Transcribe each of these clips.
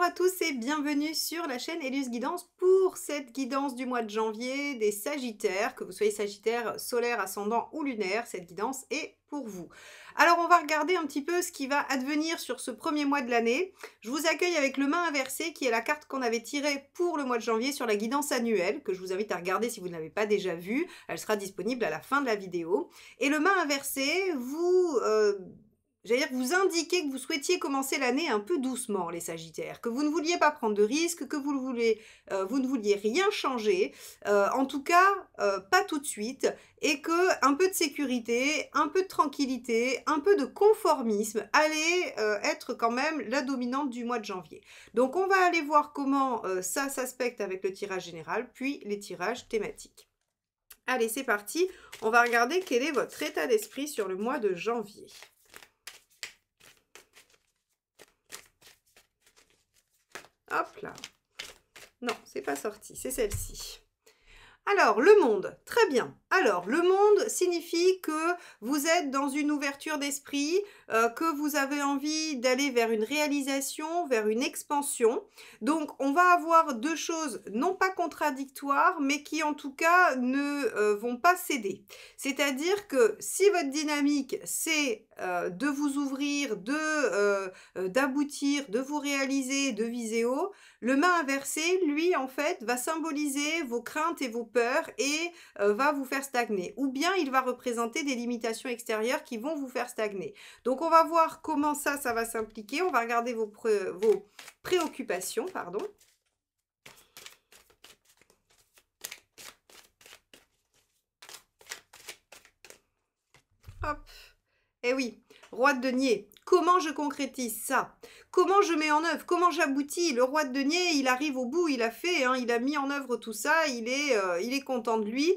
à tous et bienvenue sur la chaîne Élus Guidance pour cette guidance du mois de janvier des Sagittaires, que vous soyez Sagittaire solaire, ascendant ou lunaire, cette guidance est pour vous. Alors on va regarder un petit peu ce qui va advenir sur ce premier mois de l'année. Je vous accueille avec le main inversé qui est la carte qu'on avait tirée pour le mois de janvier sur la guidance annuelle, que je vous invite à regarder si vous ne l'avez pas déjà vue. Elle sera disponible à la fin de la vidéo. Et le main inversé, j'allais dire, vous indiquez que vous souhaitiez commencer l'année un peu doucement, les Sagittaires, que vous ne vouliez pas prendre de risques, que vous ne vouliez rien changer, en tout cas pas tout de suite, et que un peu de sécurité, un peu de tranquillité, un peu de conformisme allait être quand même la dominante du mois de janvier. Donc on va aller voir comment ça s'aspecte avec le tirage général, puis les tirages thématiques. Allez, c'est parti, on va regarder quel est votre état d'esprit sur le mois de janvier. Hop là. Non, c'est pas sorti, c'est celle-ci. Alors, le monde, très bien. Alors, le monde signifie que vous êtes dans une ouverture d'esprit, que vous avez envie d'aller vers une réalisation, vers une expansion. Donc, on va avoir deux choses non pas contradictoires, mais qui en tout cas ne vont pas céder. C'est-à-dire que si votre dynamique, c'est de vous ouvrir, d'aboutir, de vous réaliser, de viser haut, le main inversé, lui, en fait, va symboliser vos craintes et vos peurs et va vous faire stagner. Ou bien il va représenter des limitations extérieures qui vont vous faire stagner. Donc, on va voir comment ça va s'impliquer. On va regarder vos préoccupations, pardon. Hop. Eh oui, roi de denier. Comment je concrétise ça? Comment je mets en œuvre? Comment j'aboutis? Le roi de denier, il arrive au bout, il a fait, hein, il a mis en œuvre tout ça, il est content de lui.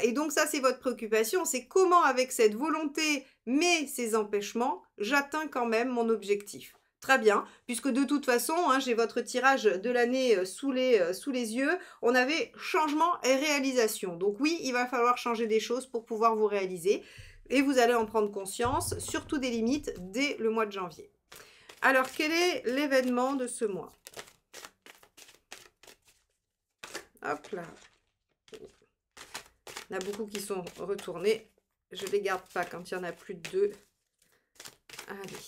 Et donc ça, c'est votre préoccupation, c'est comment avec cette volonté, mais ces empêchements, j'atteins quand même mon objectif. Très bien, puisque de toute façon, hein, j'ai votre tirage de l'année sous les yeux, on avait changement et réalisation. Donc oui, il va falloir changer des choses pour pouvoir vous réaliser. Et vous allez en prendre conscience, surtout des limites, dès le mois de janvier. Alors, quel est l'événement de ce mois? Hop là. Il y en a beaucoup qui sont retournés. Je ne les garde pas quand il y en a plus de deux. Allez,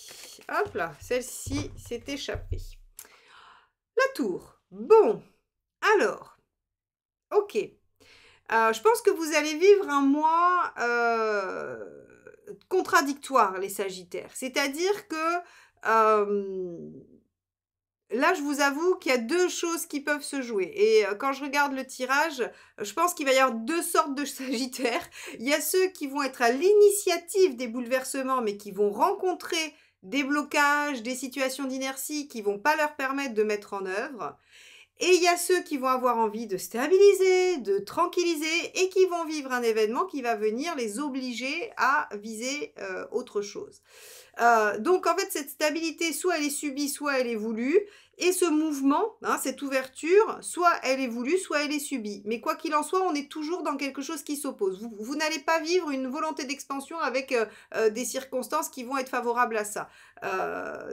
hop là, celle-ci s'est échappée. La tour. Bon, alors, ok. Je pense que vous allez vivre un mois contradictoire, les Sagittaires. C'est-à-dire que là, je vous avoue qu'il y a deux choses qui peuvent se jouer. Et quand je regarde le tirage, je pense qu'il va y avoir deux sortes de Sagittaires. Il y a ceux qui vont être à l'initiative des bouleversements, mais qui vont rencontrer des blocages, des situations d'inertie qui ne vont pas leur permettre de mettre en œuvre. Et il y a ceux qui vont avoir envie de stabiliser, de tranquilliser et qui vont vivre un événement qui va venir les obliger à viser autre chose. Donc en fait, cette stabilité, soit elle est subie, soit elle est voulue. Et ce mouvement, hein, cette ouverture, soit elle est voulue, soit elle est subie. Mais quoi qu'il en soit, on est toujours dans quelque chose qui s'oppose. Vous n'allez pas vivre une volonté d'expansion avec des circonstances qui vont être favorables à ça.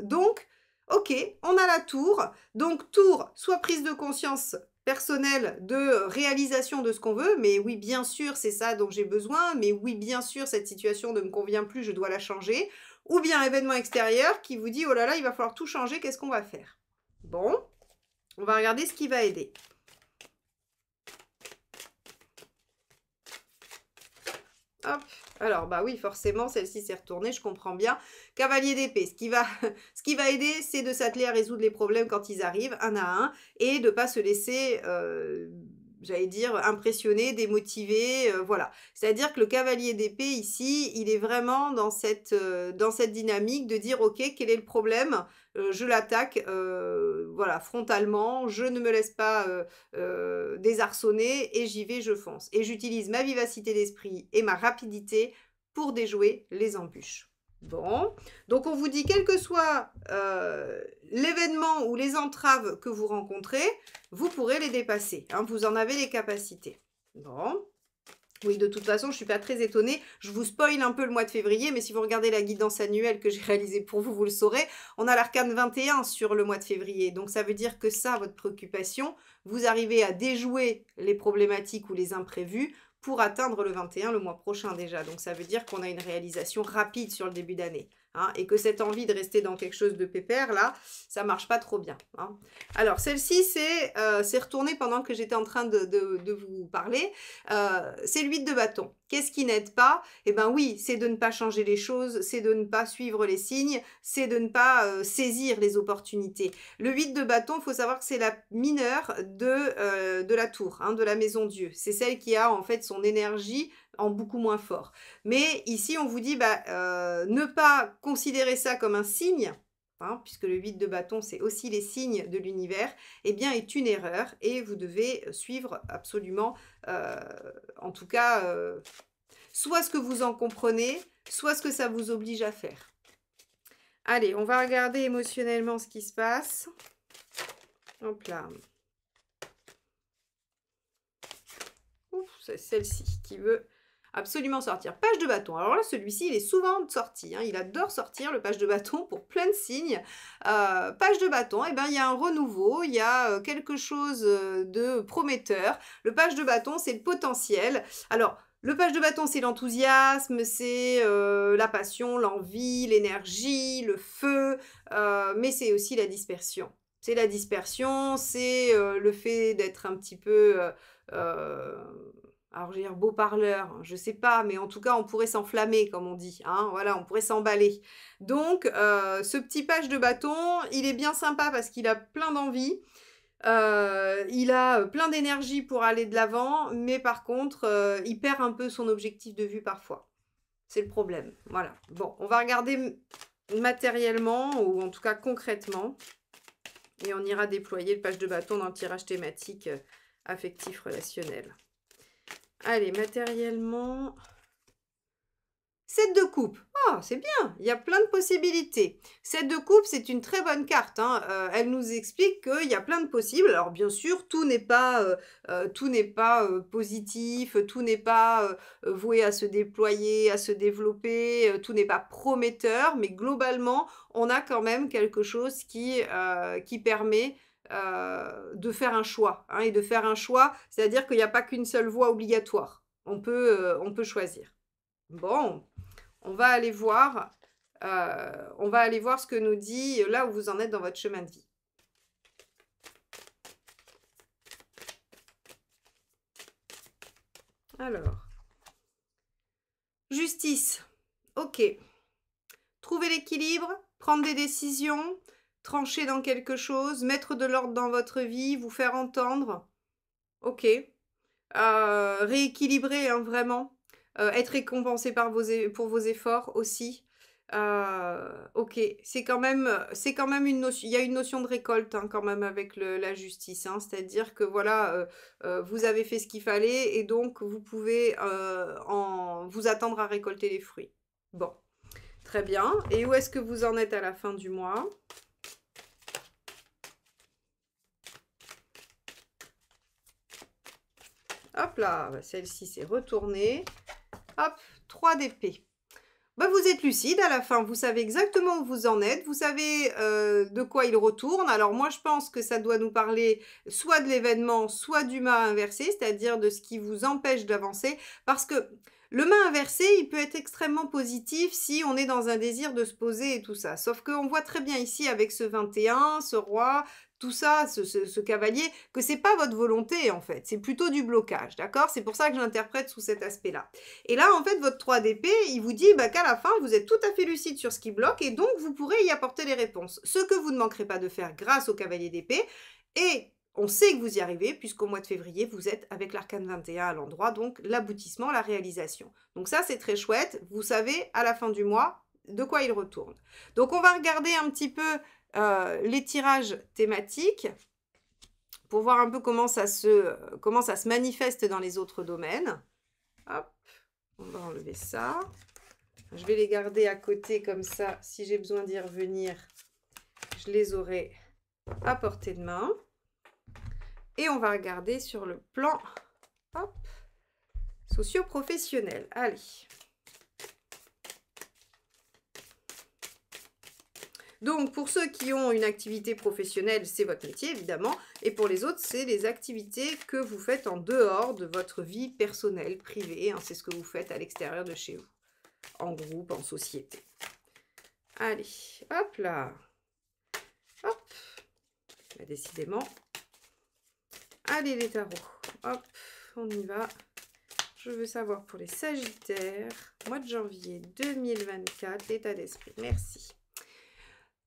Donc, ok, on a la tour. Donc, tour, soit prise de conscience personnelle de réalisation de ce qu'on veut, mais oui, bien sûr, c'est ça dont j'ai besoin, mais oui, bien sûr, cette situation ne me convient plus, je dois la changer. Ou bien événement extérieur qui vous dit, oh là là, il va falloir tout changer, qu'est-ce qu'on va faire? Bon, on va regarder ce qui va aider. Hop. Alors, bah oui, forcément, celle-ci s'est retournée, je comprends bien. Cavalier d'épée, ce qui va aider, c'est de s'atteler à résoudre les problèmes quand ils arrivent, un à un, et de ne pas se laisser, j'allais dire, impressionner, démotiver, voilà. C'est-à-dire que le cavalier d'épée, ici, il est vraiment dans cette dynamique de dire, ok, quel est le problème? Je l'attaque, voilà, frontalement, je ne me laisse pas désarçonner et j'y vais, je fonce. Et j'utilise ma vivacité d'esprit et ma rapidité pour déjouer les embûches. Bon, donc on vous dit, quel que soit l'événement ou les entraves que vous rencontrez, vous pourrez les dépasser, hein, vous en avez les capacités. Bon, Oui, de toute façon, je ne suis pas très étonnée. Je vous spoil un peu le mois de février, mais si vous regardez la guidance annuelle que j'ai réalisée pour vous, vous le saurez. On a l'arcane 21 sur le mois de février. Donc, ça veut dire que ça, votre préoccupation, vous arrivez à déjouer les problématiques ou les imprévus pour atteindre le 21 le mois prochain déjà. Donc, ça veut dire qu'on a une réalisation rapide sur le début d'année. Hein, et que cette envie de rester dans quelque chose de pépère, là, ça marche pas trop bien. Hein. Alors, celle-ci, c'est retourné pendant que j'étais en train de vous parler. C'est l'huile de bâton. Qu'est-ce qui n'aide pas? Eh bien oui, c'est de ne pas changer les choses, c'est de ne pas suivre les signes, c'est de ne pas saisir les opportunités. Le 8 de bâton, il faut savoir que c'est la mineure de la tour, hein, de la maison Dieu. C'est celle qui a en fait son énergie en beaucoup moins fort. Mais ici, on vous dit, ne pas considérer ça comme un signe, hein, puisque le 8 de bâton, c'est aussi les signes de l'univers, eh bien, est une erreur et vous devez suivre absolument, en tout cas, soit ce que vous en comprenez, soit ce que ça vous oblige à faire. Allez, on va regarder émotionnellement ce qui se passe. Hop là. Ouf, c'est celle-ci qui veut absolument sortir. Page de bâton. Alors là, celui-ci, il est souvent sorti. Hein. Il adore sortir, le page de bâton, pour plein de signes. Page de bâton, eh ben, il y a un renouveau, il y a quelque chose de prometteur. Le page de bâton, c'est le potentiel. Alors, le page de bâton, c'est l'enthousiasme, c'est la passion, l'envie, l'énergie, le feu, mais c'est aussi la dispersion. C'est la dispersion, c'est le fait d'être un petit peu... alors, je vais dire beau parleur, je sais pas, mais en tout cas, on pourrait s'enflammer, comme on dit. Hein, voilà, on pourrait s'emballer. Donc, ce petit page de bâton, il est bien sympa parce qu'il a plein d'envie. Il a plein d'énergie pour aller de l'avant, mais par contre, il perd un peu son objectif de vue parfois. C'est le problème. Voilà. Bon, on va regarder matériellement, ou en tout cas concrètement. Et on ira déployer le page de bâton dans le tirage thématique affectif relationnel. Allez, matériellement, 7 de coupe. Ah, c'est bien, il y a plein de possibilités. 7 de coupe, c'est une très bonne carte. Hein. Elle nous explique qu'il y a plein de possibles. Alors, bien sûr, tout n'est pas positif, tout n'est pas voué à se déployer, à se développer, tout n'est pas prometteur, mais globalement, on a quand même quelque chose qui permet de faire un choix. Hein, et de faire un choix, c'est-à-dire qu'il n'y a pas qu'une seule voie obligatoire. On peut choisir. Bon, on va aller voir ce que nous dit là où vous en êtes dans votre chemin de vie. Alors, justice. Ok. Trouver l'équilibre, prendre des décisions, trancher dans quelque chose, mettre de l'ordre dans votre vie, vous faire entendre. Ok. Rééquilibrer, hein, vraiment. Être récompensé pour vos efforts aussi. Ok, c'est quand même une notion, il y a une notion de récolte hein, quand même avec la justice, hein, c'est-à-dire que voilà, vous avez fait ce qu'il fallait et donc vous pouvez vous attendre à récolter les fruits. Bon, très bien. Et où est-ce que vous en êtes à la fin du mois ? Hop là, celle-ci s'est retournée. Hop, 3 d'épée. Vous êtes lucide à la fin, vous savez exactement où vous en êtes, vous savez de quoi il retourne. Alors moi, je pense que ça doit nous parler soit de l'événement, soit du mât inversé, c'est-à-dire de ce qui vous empêche d'avancer. Parce que le mât inversé, il peut être extrêmement positif si on est dans un désir de se poser et tout ça. Sauf qu'on voit très bien ici avec ce 21, ce roi, tout ça, ce cavalier, que c'est pas votre volonté en fait, c'est plutôt du blocage, d'accord? C'est pour ça que je l'interprète sous cet aspect-là. Et là, en fait, votre 3 d'épée, il vous dit qu'à la fin, vous êtes tout à fait lucide sur ce qui bloque et donc vous pourrez y apporter les réponses. Ce que vous ne manquerez pas de faire grâce au cavalier d'épée. Et on sait que vous y arrivez puisqu'au mois de février, vous êtes avec l'arcane 21 à l'endroit, donc l'aboutissement, la réalisation. Donc ça, c'est très chouette. Vous savez, à la fin du mois, de quoi il retourne. Donc on va regarder un petit peu les tirages thématiques pour voir un peu comment ça se manifeste dans les autres domaines. Hop, on va enlever ça. Je vais les garder à côté comme ça. Si j'ai besoin d'y revenir, je les aurai à portée de main. Et on va regarder sur le plan. Hop, socio-professionnel. Allez. Donc, pour ceux qui ont une activité professionnelle, c'est votre métier, évidemment. Et pour les autres, c'est les activités que vous faites en dehors de votre vie personnelle, privée. Hein, c'est ce que vous faites à l'extérieur de chez vous, en groupe, en société. Allez, hop là. Hop. Bah, décidément. Allez, les tarots. Hop, on y va. Je veux savoir pour les Sagittaires, mois de janvier 2024, l'état d'esprit. Merci.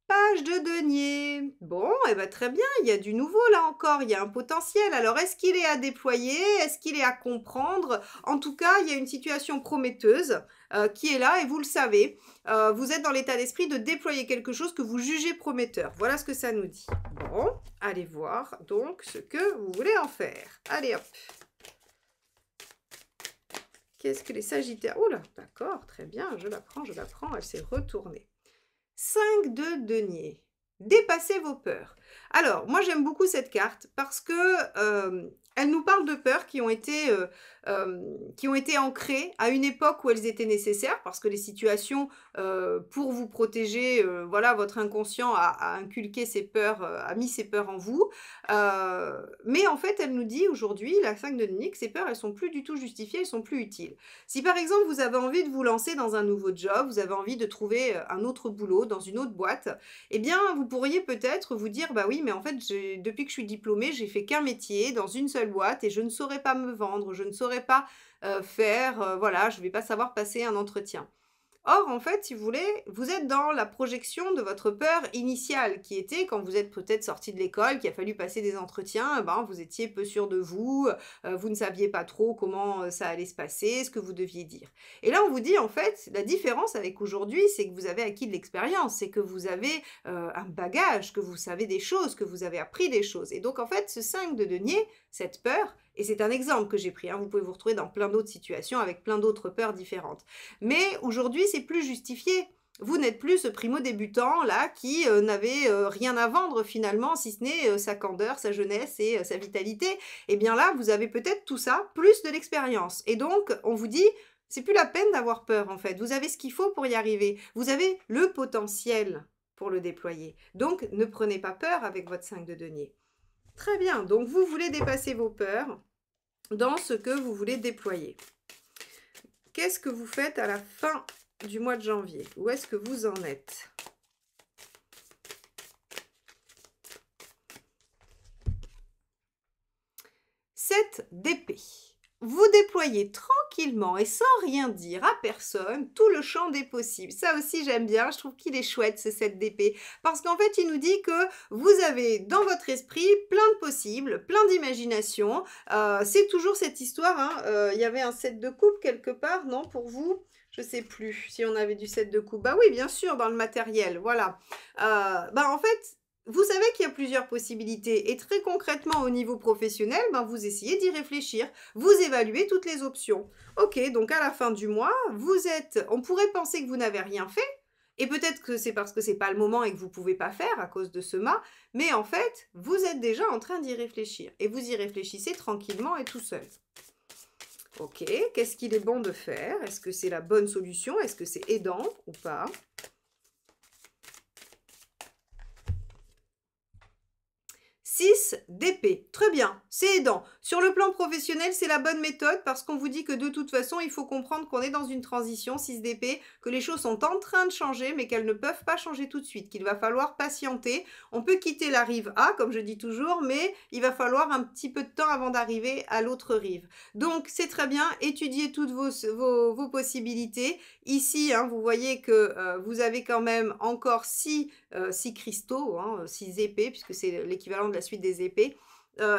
Page de denier. Bon, eh ben très bien, il y a du nouveau là encore, il y a un potentiel. Alors, est-ce qu'il est à déployer? Est-ce qu'il est à comprendre? En tout cas, il y a une situation prometteuse qui est là et vous le savez. Vous êtes dans l'état d'esprit de déployer quelque chose que vous jugez prometteur. Voilà ce que ça nous dit. Bon, allez voir donc ce que vous voulez en faire. Allez hop. Qu'est-ce que les Sagittaires? Oh là, d'accord, très bien, je la prends, elle s'est retournée. 5 de denier. Dépassez vos peurs. Alors, moi j'aime beaucoup cette carte parce que elle nous parle de peurs qui ont été ancrées à une époque où elles étaient nécessaires parce que les situations pour vous protéger, voilà, votre inconscient a inculqué ses peurs, a mis ses peurs en vous. Mais en fait, elle nous dit aujourd'hui, la 5 de denier, que ces peurs, elles sont plus du tout justifiées, elles sont plus utiles. Si par exemple, vous avez envie de vous lancer dans un nouveau job, vous avez envie de trouver un autre boulot dans une autre boîte, eh bien, vous pourriez peut-être vous dire, bah oui, mais en fait, depuis que je suis diplômée, j'ai fait qu'un métier dans une seule boîte et je ne saurais pas me vendre, je ne saurais pas voilà, je ne vais pas savoir passer un entretien. Or, en fait, si vous voulez, vous êtes dans la projection de votre peur initiale, qui était quand vous êtes peut-être sorti de l'école, qu'il a fallu passer des entretiens, ben, vous étiez peu sûr de vous, vous ne saviez pas trop comment ça allait se passer, ce que vous deviez dire. Et là, on vous dit, en fait, la différence avec aujourd'hui, c'est que vous avez acquis de l'expérience, c'est que vous avez un bagage, que vous savez des choses, que vous avez appris des choses. Et donc, en fait, ce 5 de denier, cette peur, et c'est un exemple que j'ai pris, hein, vous pouvez vous retrouver dans plein d'autres situations avec plein d'autres peurs différentes. Mais aujourd'hui, c'est plus justifié. Vous n'êtes plus ce primo-débutant là qui n'avait rien à vendre finalement, si ce n'est sa candeur, sa jeunesse et sa vitalité. Et bien là, vous avez peut-être tout ça, plus de l'expérience. Et donc, on vous dit, c'est plus la peine d'avoir peur en fait. Vous avez ce qu'il faut pour y arriver. Vous avez le potentiel pour le déployer. Donc, ne prenez pas peur avec votre 5 de denier. Très bien, donc vous voulez dépasser vos peurs dans ce que vous voulez déployer. Qu'est-ce que vous faites à la fin du mois de janvier? Où est-ce que vous en êtes? Sept d'épée. Vous déployez tranquillement et sans rien dire à personne tout le champ des possibles. Ça aussi, j'aime bien. Je trouve qu'il est chouette, ce 7 d'épée. Parce qu'en fait, il nous dit que vous avez dans votre esprit plein de possibles, plein d'imagination. C'est toujours cette histoire. Hein. Il y avait un 7 de coupe quelque part, non, pour vous? Je sais plus si on avait du 7 de coupe. Bah oui, bien sûr, dans le matériel. Voilà. En fait... Vous savez qu'il y a plusieurs possibilités et très concrètement au niveau professionnel, vous essayez d'y réfléchir, vous évaluez toutes les options. Ok, donc à la fin du mois, on pourrait penser que vous n'avez rien fait et peut-être que c'est parce que c'est pas le moment et que vous ne pouvez pas faire à cause de ce mât, mais en fait, vous êtes déjà en train d'y réfléchir et vous y réfléchissez tranquillement et tout seul. Ok, qu'est-ce qu'il est bon de faire? Est-ce que c'est la bonne solution? Est-ce que c'est aidant ou pas? 6 d'épée. Très bien, c'est aidant. Sur le plan professionnel, c'est la bonne méthode parce qu'on vous dit que de toute façon, il faut comprendre qu'on est dans une transition, 6 d'épée, que les choses sont en train de changer, mais qu'elles ne peuvent pas changer tout de suite, qu'il va falloir patienter. On peut quitter la rive A, comme je dis toujours, mais il va falloir un petit peu de temps avant d'arriver à l'autre rive. Donc, c'est très bien, étudiez toutes vos possibilités. Ici, hein, vous voyez que vous avez quand même encore 6 cristaux, 6 épées, puisque c'est l'équivalent de la suite des épées,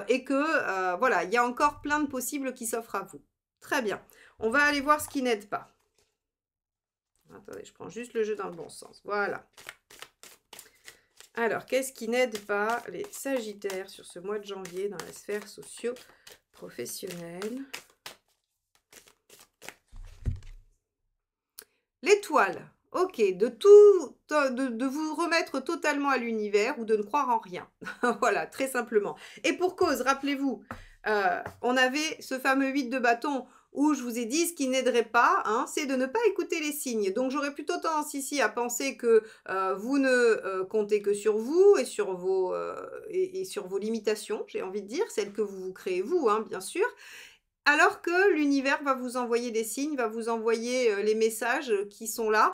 et que, voilà, il y a encore plein de possibles qui s'offrent à vous. Très bien. On va aller voir ce qui n'aide pas. Attendez, je prends juste le jeu dans le bon sens. Voilà. Alors, qu'est-ce qui n'aide pas les Sagittaires sur ce mois de janvier dans la sphère socio-professionnelle? L'étoile. Ok, de vous remettre totalement à l'univers ou de ne croire en rien. Voilà, très simplement. Et pour cause, rappelez-vous, on avait ce fameux 8 de bâton où je vous ai dit ce qui n'aiderait pas, hein, c'est de ne pas écouter les signes. Donc j'aurais plutôt tendance ici à penser que vous ne comptez que sur vous et sur vos limitations, j'ai envie de dire, celles que vous vous créez vous, hein, bien sûr. Alors que l'univers va vous envoyer des signes, va vous envoyer les messages qui sont là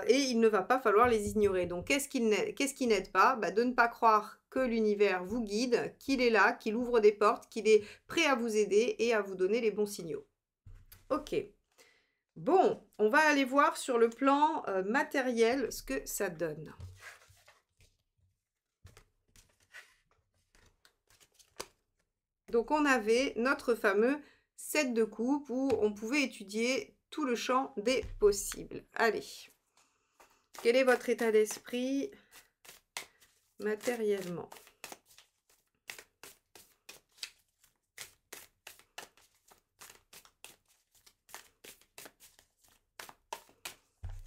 et il ne va pas falloir les ignorer. Donc qu'est-ce qui n'aide pas? Bah, de ne pas croire que l'univers vous guide, qu'il est là, qu'il ouvre des portes, qu'il est prêt à vous aider et à vous donner les bons signaux. Ok. Bon, on va aller voir sur le plan matériel ce que ça donne. Donc on avait notre fameux 7 de coupe où on pouvait étudier tout le champ des possibles. Allez, quel est votre état d'esprit matériellement?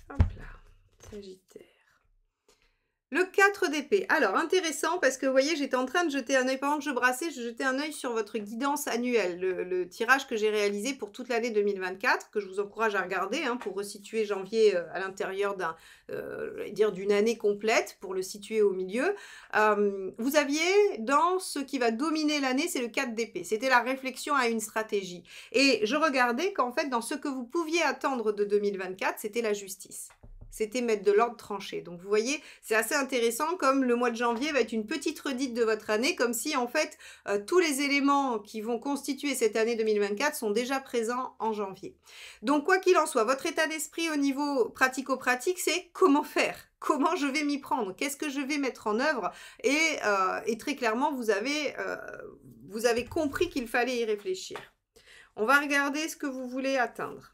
Hop là, Sagittaire. Le 4 d'épée. Alors, intéressant parce que, vous voyez, j'étais en train de jeter un œil. Pendant que je brassais, je jetais un œil sur votre guidance annuelle, le tirage que j'ai réalisé pour toute l'année 2024, que je vous encourage à regarder, hein, pour resituer janvier à l'intérieur d'une année complète, pour le situer au milieu. Vous aviez, dans ce qui va dominer l'année, c'est le 4 d'épée. C'était la réflexion à une stratégie. Et je regardais qu'en fait, dans ce que vous pouviez attendre de 2024, c'était la justice. C'était mettre de l'ordre tranché. Donc, vous voyez, c'est assez intéressant comme le mois de janvier va être une petite redite de votre année, comme si, en fait, tous les éléments qui vont constituer cette année 2024 sont déjà présents en janvier. Donc, quoi qu'il en soit, votre état d'esprit au niveau pratico-pratique, c'est comment faire ? Comment je vais m'y prendre? Qu'est-ce que je vais mettre en œuvre? Et très clairement, vous avez compris qu'il fallait y réfléchir. On va regarder ce que vous voulez atteindre.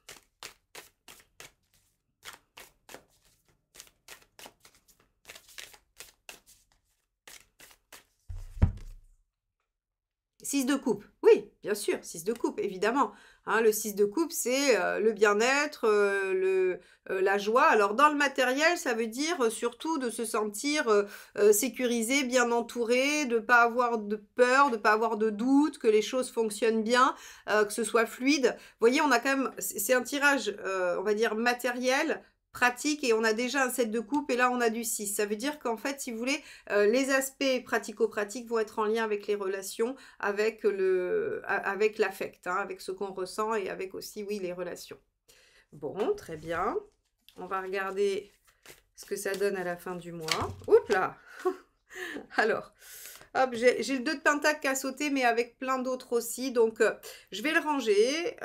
6 de coupe, oui, bien sûr, 6 de coupe, évidemment. Hein, le 6 de coupe, c'est le bien-être, la joie. Alors, dans le matériel, ça veut dire surtout de se sentir sécurisé, bien entouré, de ne pas avoir de peur, de ne pas avoir de doute, que les choses fonctionnent bien, que ce soit fluide. Vous voyez, on a quand même, c'est un tirage, on va dire, matériel, pratique, et on a déjà un 7 de coupe et là on a du 6. Ça veut dire qu'en fait, si vous voulez, les aspects pratico-pratiques vont être en lien avec les relations, avec l'affect, hein, avec ce qu'on ressent et avec aussi, oui, les relations. Bon, très bien. On va regarder ce que ça donne à la fin du mois. Oups là. Alors, hop, j'ai le 2 de pentacle qui a sauté, mais avec plein d'autres aussi. Donc, je vais le ranger.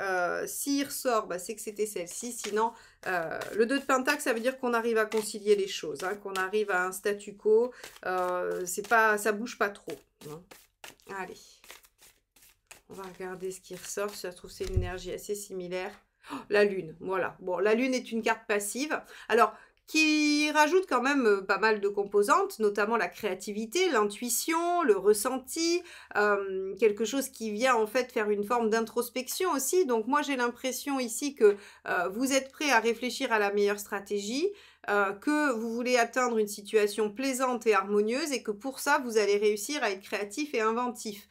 S'il ressort, bah, c'est que c'était celle-ci. Sinon, le 2 de pentacle, ça veut dire qu'on arrive à concilier les choses, hein, qu'on arrive à un statu quo. Ça bouge pas trop. Hein. Allez. On va regarder ce qui ressort. Ça se trouve, c'est une énergie assez similaire. Oh, la lune, voilà. Bon, la lune est une carte passive. Alors, qui rajoute quand même pas mal de composantes, notamment la créativité, l'intuition, le ressenti, quelque chose qui vient en fait faire une forme d'introspection aussi. Donc moi j'ai l'impression ici que vous êtes prêt à réfléchir à la meilleure stratégie, que vous voulez atteindre une situation plaisante et harmonieuse et que pour ça vous allez réussir à être créatif et inventif.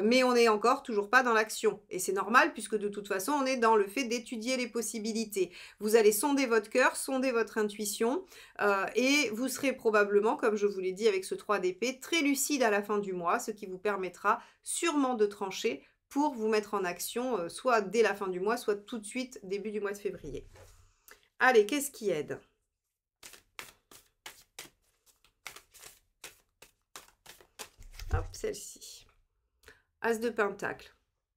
Mais on n'est encore toujours pas dans l'action et c'est normal puisque de toute façon on est dans le fait d'étudier les possibilités. Vous allez sonder votre cœur, sonder votre intuition et vous serez probablement, comme je vous l'ai dit avec ce 3 d'épée, très lucide à la fin du mois, ce qui vous permettra sûrement de trancher pour vous mettre en action, soit dès la fin du mois, soit tout de suite début du mois de février. Allez, qu'est-ce qui aide ? Hop, celle-ci. As de pentacle.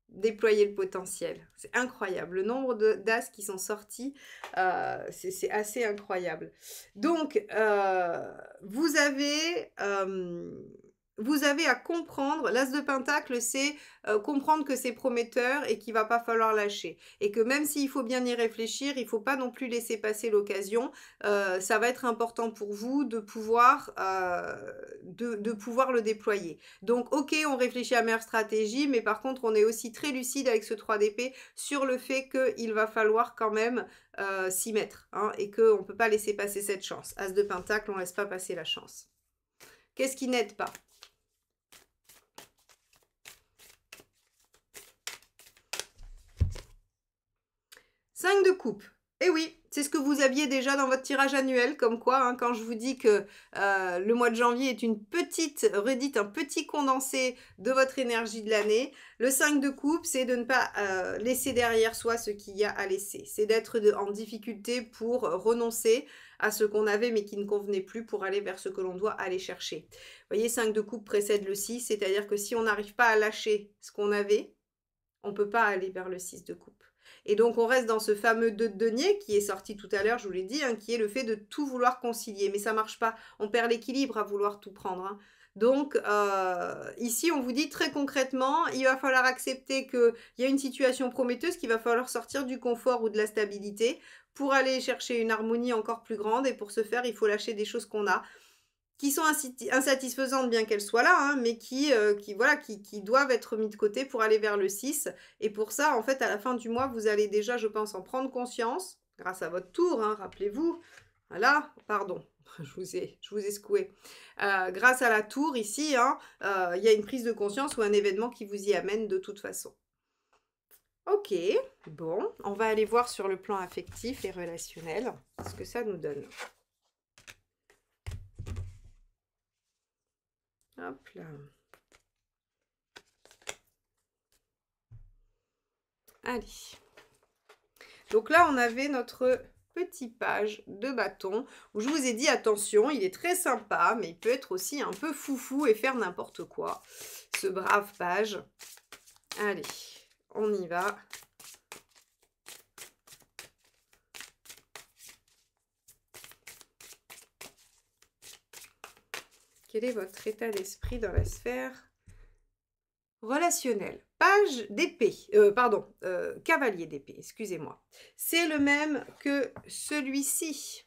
Déployer le potentiel. C'est incroyable. Le nombre d'as qui sont sortis, c'est assez incroyable. Donc, vous avez à comprendre, l'as de pentacle, c'est comprendre que c'est prometteur et qu'il ne va pas falloir lâcher. Et que même s'il faut bien y réfléchir, il ne faut pas non plus laisser passer l'occasion. Ça va être important pour vous de pouvoir le déployer. Donc, ok, on réfléchit à la meilleure stratégie, mais par contre, on est aussi très lucide avec ce 3 d'épée sur le fait qu'il va falloir quand même s'y mettre. Hein, et qu'on ne peut pas laisser passer cette chance. As de pentacle, on ne laisse pas passer la chance. Qu'est-ce qui n'aide pas ? 5 de coupe. Et oui, c'est ce que vous aviez déjà dans votre tirage annuel, comme quoi, hein, quand je vous dis que le mois de janvier est une petite redite, un petit condensé de votre énergie de l'année. Le 5 de coupe, c'est de ne pas laisser derrière soi ce qu'il y a à laisser. C'est d'être en difficulté pour renoncer à ce qu'on avait mais qui ne convenait plus pour aller vers ce que l'on doit aller chercher. Vous voyez, 5 de coupe précède le 6, c'est-à-dire que si on n'arrive pas à lâcher ce qu'on avait, on ne peut pas aller vers le 6 de coupe. Et donc, on reste dans ce fameux 2 de denier qui est sorti tout à l'heure, je vous l'ai dit, hein, qui est le fait de tout vouloir concilier. Mais ça ne marche pas. On perd l'équilibre à vouloir tout prendre. Hein. Donc, ici, on vous dit très concrètement, il va falloir accepter qu'il y a une situation prometteuse, qu'il va falloir sortir du confort ou de la stabilité pour aller chercher une harmonie encore plus grande. Et pour ce faire, il faut lâcher des choses qu'on a, qui sont insatisfaisantes bien qu'elles soient là, hein, mais voilà, qui doivent être mis de côté pour aller vers le 6. Et pour ça, en fait, à la fin du mois, vous allez déjà, je pense, en prendre conscience, grâce à votre tour, hein, rappelez-vous. Voilà, pardon, je vous ai secoué. Grâce à la tour, ici, hein, y a une prise de conscience ou un événement qui vous y amène de toute façon. Ok, bon, on va aller voir sur le plan affectif et relationnel ce que ça nous donne. Hop là. Allez. Donc là, on avait notre petit page de bâton où je vous ai dit, attention, il est très sympa, mais il peut être aussi un peu foufou et faire n'importe quoi. Ce brave page. Allez, on y va. Quel est votre état d'esprit dans la sphère relationnelle? Page d'épée, cavalier d'épée, excusez-moi. C'est le même que celui-ci.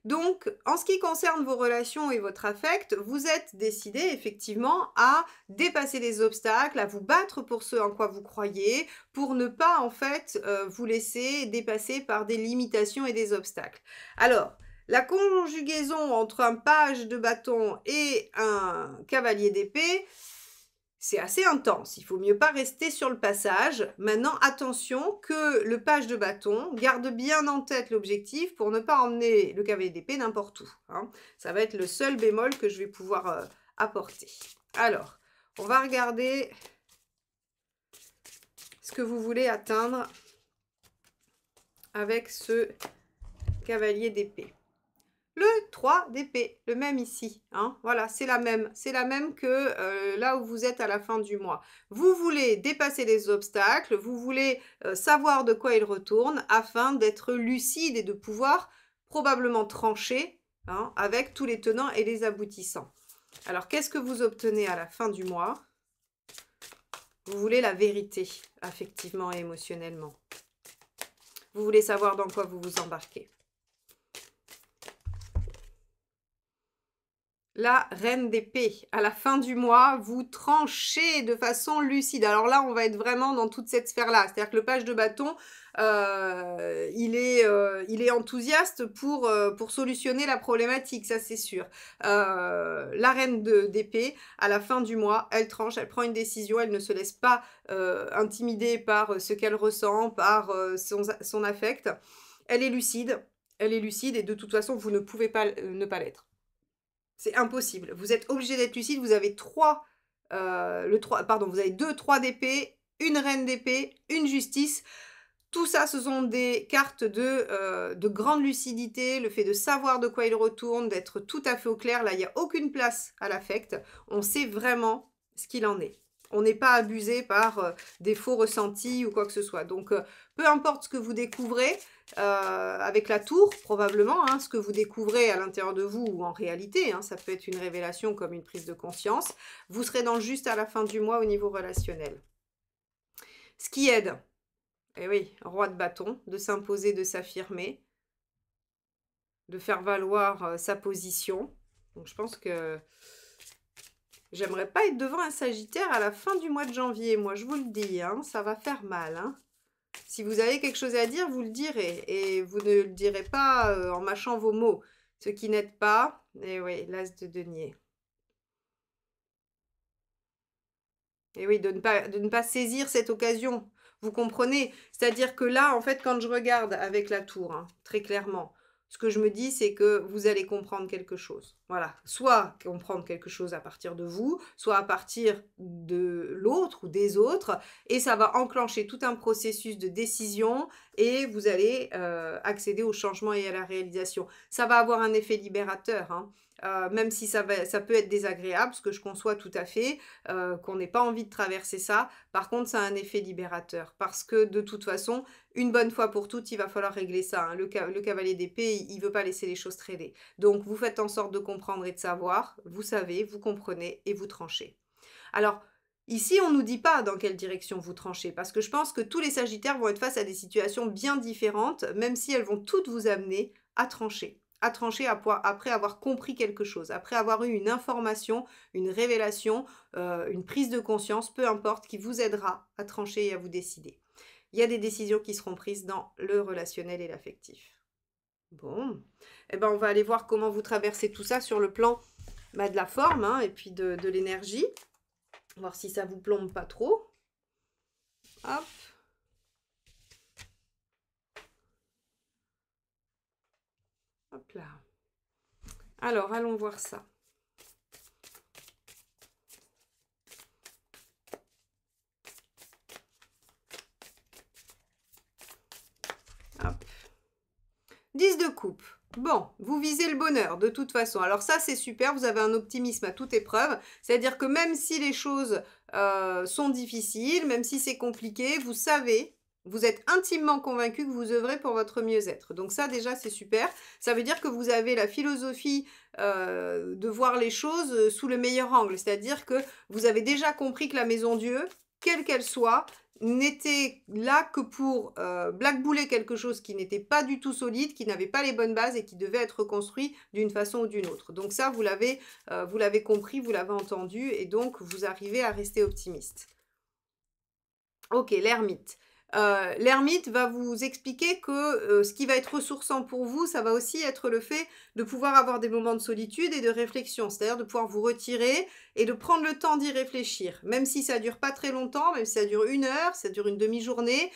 Donc, en ce qui concerne vos relations et votre affect, vous êtes décidé effectivement à dépasser les obstacles, à vous battre pour ce en quoi vous croyez, pour ne pas en fait vous laisser dépasser par des limitations et des obstacles. Alors, la conjugaison entre un page de bâton et un cavalier d'épée, c'est assez intense. Il faut mieux pas rester sur le passage. Maintenant, attention que le page de bâton garde bien en tête l'objectif pour ne pas emmener le cavalier d'épée n'importe où. Hein. Ça va être le seul bémol que je vais pouvoir apporter. Alors, on va regarder ce que vous voulez atteindre avec ce cavalier d'épée. Le 3 d'épée, le même ici, hein, voilà, c'est la même que là où vous êtes à la fin du mois. Vous voulez dépasser les obstacles, vous voulez savoir de quoi il retourne afin d'être lucide et de pouvoir probablement trancher hein, avec tous les tenants et les aboutissants. Alors, qu'est-ce que vous obtenez à la fin du mois? Vous voulez la vérité, affectivement et émotionnellement. Vous voulez savoir dans quoi vous vous embarquez. La reine d'épée, à la fin du mois, vous tranchez de façon lucide. Alors là, on va être vraiment dans toute cette sphère-là. C'est-à-dire que le page de bâton, il est enthousiaste pour solutionner la problématique, ça c'est sûr. La reine d'épée, à la fin du mois, elle tranche, elle prend une décision, elle ne se laisse pas intimider par ce qu'elle ressent, par son affect. Elle est lucide et de toute façon, vous ne pouvez pas ne pas l'être. C'est impossible. Vous êtes obligé d'être lucide. Vous avez vous avez 2 3 d'épée, une reine d'épée, une justice. Tout ça, ce sont des cartes de grande lucidité, le fait de savoir de quoi il retourne, d'être tout à fait au clair. Là, il n'y a aucune place à l'affect. On sait vraiment ce qu'il en est. On n'est pas abusé par des faux ressentis ou quoi que ce soit. Donc, peu importe ce que vous découvrez, avec la tour, probablement, hein, ce que vous découvrez à l'intérieur de vous ou en réalité, hein, ça peut être une révélation comme une prise de conscience, vous serez dans le juste à la fin du mois au niveau relationnel. Ce qui aide, eh oui, roi de bâton, de s'imposer, de s'affirmer, de faire valoir sa position. Donc je pense que j'aimerais pas être devant un Sagittaire à la fin du mois de janvier, moi je vous le dis, hein, ça va faire mal, hein. Si vous avez quelque chose à dire, vous le direz. Et vous ne le direz pas en mâchant vos mots. Ce qui n'aide pas, et oui, l'as de denier. Et oui, de ne pas saisir cette occasion. Vous comprenez? C'est-à-dire que là, en fait, quand je regarde avec la tour, hein, très clairement, ce que je me dis, c'est que vous allez comprendre quelque chose. Voilà. Soit comprendre quelque chose à partir de vous, soit à partir de l'autre ou des autres. Et ça va enclencher tout un processus de décision et vous allez accéder au changement et à la réalisation. Ça va avoir un effet libérateur, hein. Même si ça peut être désagréable, ce que je conçois tout à fait, qu'on n'ait pas envie de traverser ça. Par contre, ça a un effet libérateur. Parce que de toute façon, une bonne fois pour toutes, il va falloir régler ça, hein. Le cavalier d'épée, il ne veut pas laisser les choses traîner. Donc, vous faites en sorte de comprendre et de savoir. Vous savez, vous comprenez et vous tranchez. Alors, ici, on ne nous dit pas dans quelle direction vous tranchez. Parce que je pense que tous les Sagittaires vont être face à des situations bien différentes, même si elles vont toutes vous amener à trancher. À trancher après avoir compris quelque chose, après avoir eu une information, une révélation, une prise de conscience, peu importe, qui vous aidera à trancher et à vous décider. Il y a des décisions qui seront prises dans le relationnel et l'affectif. Bon, eh ben on va aller voir comment vous traversez tout ça sur le plan de la forme, hein, et puis de l'énergie. Voir si ça vous plombe pas trop. Hop. Hop là. Alors, allons voir ça. Hop. 10 de coupe. Bon, vous visez le bonheur de toute façon. Alors ça, c'est super, vous avez un optimisme à toute épreuve. C'est-à-dire que même si les choses sont difficiles, même si c'est compliqué, vous savez, vous êtes intimement convaincu que vous œuvrez pour votre mieux-être. Donc ça, déjà, c'est super. Ça veut dire que vous avez la philosophie de voir les choses sous le meilleur angle. C'est-à-dire que vous avez déjà compris que la maison Dieu, quelle qu'elle soit, n'était là que pour blackbouler quelque chose qui n'était pas du tout solide, qui n'avait pas les bonnes bases et qui devait être construit d'une façon ou d'une autre. Donc ça, vous l'avez compris, vous l'avez entendu et donc vous arrivez à rester optimiste. Ok, l'ermite. L'ermite va vous expliquer que ce qui va être ressourçant pour vous, ça va aussi être le fait de pouvoir avoir des moments de solitude et de réflexion, c'est-à-dire de pouvoir vous retirer et de prendre le temps d'y réfléchir. Même si ça dure pas très longtemps, même si ça dure 1 heure, ça dure une demi-journée,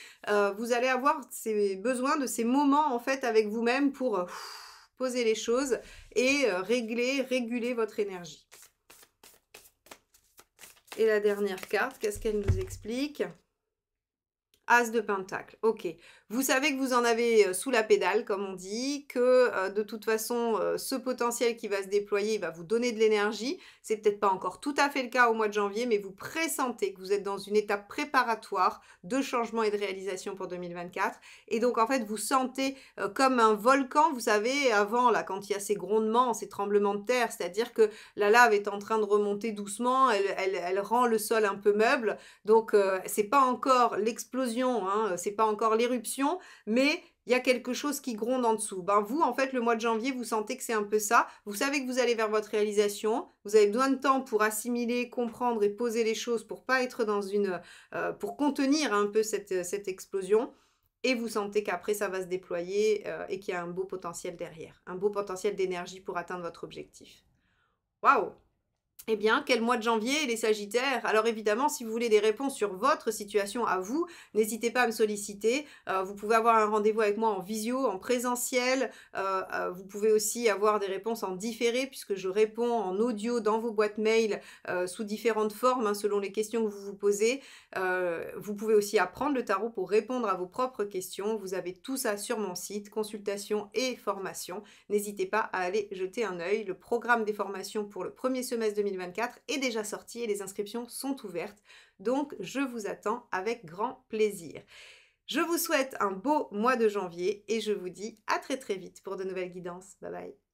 vous allez avoir besoin de ces moments en fait avec vous-même pour poser les choses et réguler votre énergie. Et la dernière carte, qu'est-ce qu'elle nous explique ? As de pentacle, ok. Vous savez que vous en avez sous la pédale, comme on dit, que de toute façon, ce potentiel qui va se déployer, il va vous donner de l'énergie. C'est peut-être pas encore tout à fait le cas au mois de janvier, mais vous pressentez que vous êtes dans une étape préparatoire de changement et de réalisation pour 2024. Et donc, en fait, vous sentez comme un volcan, vous savez, avant, là, quand il y a ces grondements, ces tremblements de terre, c'est-à-dire que la lave est en train de remonter doucement, elle rend le sol un peu meuble. Donc, c'est pas encore l'explosion, hein, c'est pas encore l'éruption, mais il y a quelque chose qui gronde en dessous. Ben vous, en fait, le mois de janvier, vous sentez que c'est un peu ça. Vous savez que vous allez vers votre réalisation. Vous avez besoin de temps pour assimiler, comprendre et poser les choses pour pas être dans pour contenir un peu cette explosion. Et vous sentez qu'après, ça va se déployer et qu'il y a un beau potentiel derrière. Un beau potentiel d'énergie pour atteindre votre objectif. Waouh! Eh bien, quel mois de janvier, les Sagittaires? Alors évidemment, si vous voulez des réponses sur votre situation à vous, n'hésitez pas à me solliciter. Vous pouvez avoir un rendez-vous avec moi en visio, en présentiel. Vous pouvez aussi avoir des réponses en différé, puisque je réponds en audio dans vos boîtes mail sous différentes formes, hein, selon les questions que vous vous posez. Vous pouvez aussi apprendre le tarot pour répondre à vos propres questions. Vous avez tout ça sur mon site, consultation et formation. N'hésitez pas à aller jeter un œil. Le programme des formations pour le premier semestre 2024 est déjà sorti et les inscriptions sont ouvertes. Donc, je vous attends avec grand plaisir. Je vous souhaite un beau mois de janvier et je vous dis à très très vite pour de nouvelles guidances. Bye bye.